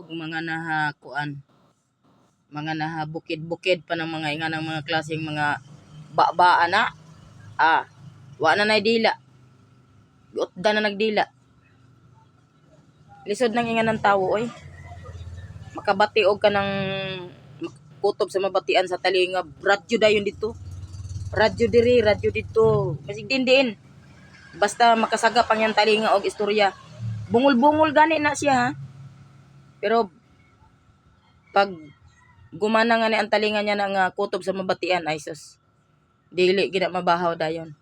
og mga nahakuan, mga nahabukid-bukid pa ng mga inga ng mga klaseng mga baba na. Wa na nay dila. Gutda na nagdila. Lisod nang inga ng tawo oy. Makabati og kanang kutob sa mabatian sa talinga. Radyo dayon dito. Radyo diri, radyo dito. Masig din. Basta makasagap ang yang talinga og istorya. Bungol-bungol gani na siya ha. Pero pag gumana nga ni ang talinga niya na nga kutob sa mabatian ay sus. Dili gid mabahaw dayon.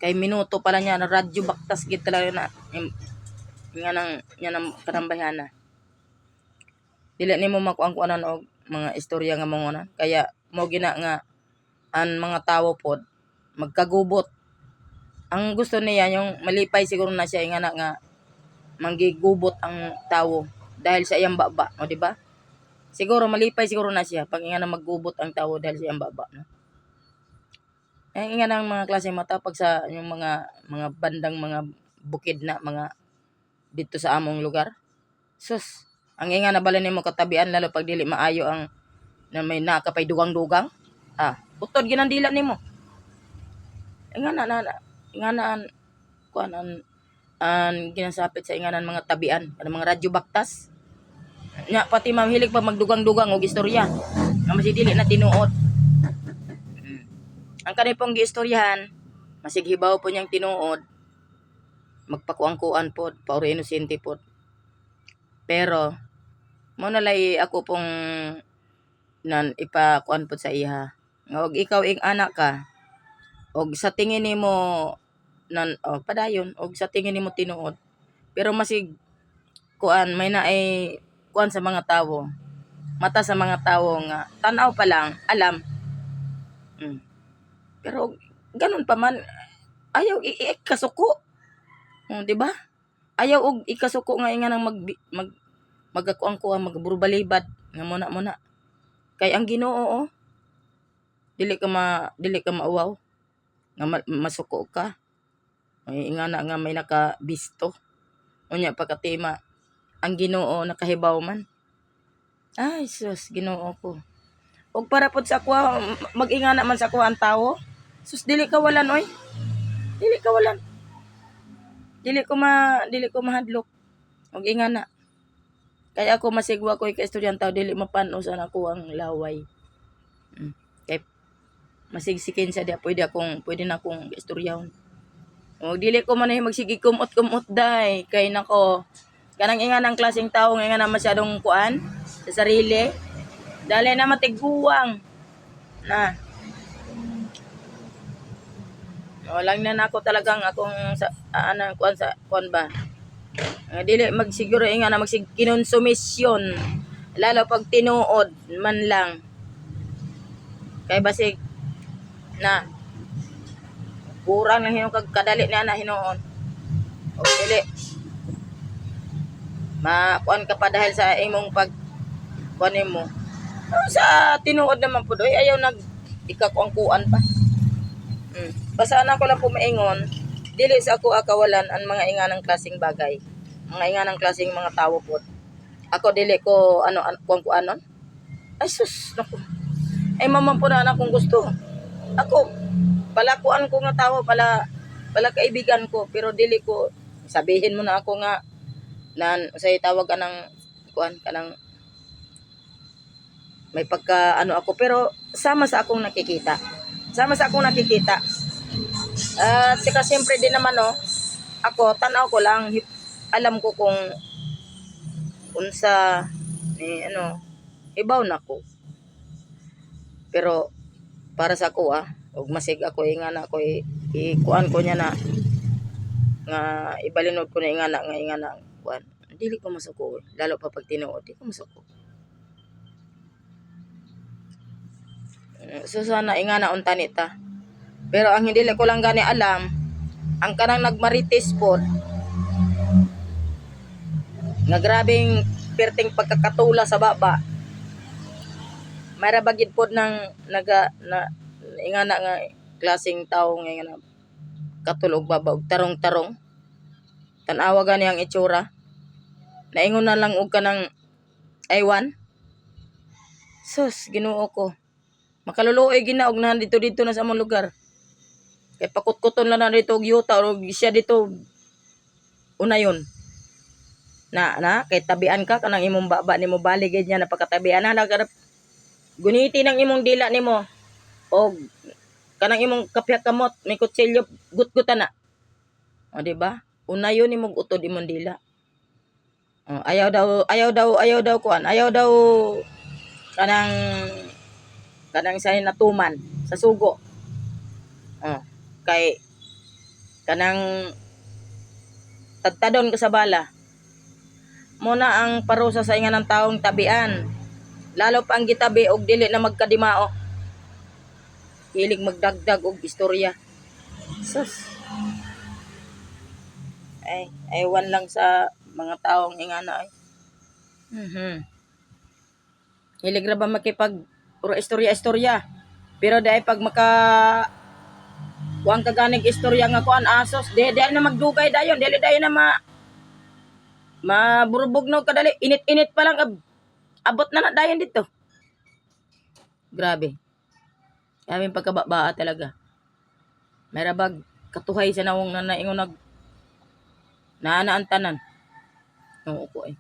Kay minuto pala niya na radyo baktas gid talaga na nga nang kanambayana. Dili nimo makuan-kuanan og mga istorya nga mongonan. Kaya mo gina nga ang mga tawo pod magkagubot. Ang gusto niya yung malipay siguro na siya nga nga manggigubot ang tawo dahil sa iyang baba, o di ba? Siguro malipay siguro na siya pag nga na maggubot ang tawo dahil sa iyang baba, no? Ay nga ng mga klase mata pag sa yung mga bandang mga bukid na mga dito sa among lugar. Sus, ang nga nabalan nimo katabian lalo pag dili maayo ang na may nakapay dugang-dugang. Utod ginang dila nimo. Nga na kuan ang ginasapit sa inganan mga tabian, mga radyo baktas. Nya pati mamhilig pa magdugang-dugang og istorya. Nga masidili na tinuod. Ang kanay pong giistoryahan, masighibaw po niyang tinuod, magpakuang-kuan po, pauro inosente po. Pero, mo nalay ako pong nan ipakuan po sa iha. Nga og ikaw ing anak ka, og sa tingin nimo padayon, og sa tingin nimo tinuod. Pero masig kuan may naay kuan sa mga tawo. Mata sa mga tawo nga tan-aw pa lang alam. Pero ganun pa man ayaw ikasuko. Di ba? Ayaw og ikasuko nga inga nang magakuang-kuang magburbalibad nga muna. Kay ang Ginoo dili ka mauwaw nga masuko ka. Ay inga na nga may nakabisto. Unya pagkatima ang Ginoo nakahibaw man. Ay sus, Ginoo ko. Og para pod sa ako mag-ingana man sa ako ang tawo. Sus dili ka walan oy. Dili ka walan. Dili ko mahadlok. Og ingana. Kaya ako masigwa ko ika-istoryan tawo dili mapan-os ang ako ang laway. Kay masigsikin sa dia pwede na akong istoryahon. Og dili ko man magsigi kumot-kumot day kay nako kanang inganang klaseng tawo nga na masyadong kuan sa sarili. Dali na matiguwang na. Walang na nako talagang akong kuan ba. Dili magsiguro nga na kinonsumisyon lalo pag tinuod man lang. Kay basig na kurang lang hinung kadali na hinuon. O dili makuan ka pa dahil sa imong pag kuan nimo. Sa tinuod naman pud oy ayaw ikakuan pa. Basta na ko lang po maingon, dili sa ako akawalan ang mga inganang klaseng bagay. Mga inganang klaseng mga tawo po. Ako dili ko kuan-kuanon. Ay sus, naku. Ay mamam po na akong gusto. Ako palakuan ko nga tawo pala kaibigan ko pero dili ko sabihin mo na ako nga say tawag ka ng kuan kanang may pagka ako pero sama sa akong nakikita. At saka siyempre din naman ako tanaw ko lang alam ko kung unsa ibaw na ko. Pero para sa ako ug masig ako ingana ko ikuan ko niya na nga ibalinod ko na ingana kuan. Dili ko masuko lalo pa pag tinuod, di ko masuko. So sana ingana unta nita. Pero ang hindi ko lang gani alam, ang kanang nagmarites pod nga grabing perting pagkakatula sa baba. Mayra bagid pod ng ingana nga klaseng tawo nga ingana katulog baba og tarong-tarong. Tan-awa gani ang itsura. Naingon na lang og kanang Aywan. Sus, Ginoo ko. Makaluluoy ginaog na dito na sa among lugar. Kay pakutkuton lang na dito og yuta o siya dito unayon. Kay tabian ka kanang imong baba nimo baligid niya napakatabian na nagarap guniti ng imong dila nimo og kanang imong kapya kamot may kutsilyo gutgutan na. O di ba? Unayon imong utod imong dila. O, ayaw daw kuan. Ayaw daw kanang sa natuman sa sugo. O, kay kanang tadtadon ka sa bala. Muna ang parusa sa ingan ng taong tabian. Lalo pa ang gitabi og dili na magkadimao. Hilig magdagdag og istorya. Sus. Ay, aywan lang sa mga taong ingana ay. Hilig ra ba makipag puro istorya-istorya. Pero dahil pag kuang kaganig istorya nga kuan asos, dili na magdugay dayon, dili dayon na maburbog no kadali. Init-init pa lang abot na dayon dito. Grabe. Kaming pagkababaa talaga. May rabag katuhay sa nawong na naingon naana ang tanan. Oo ko eh.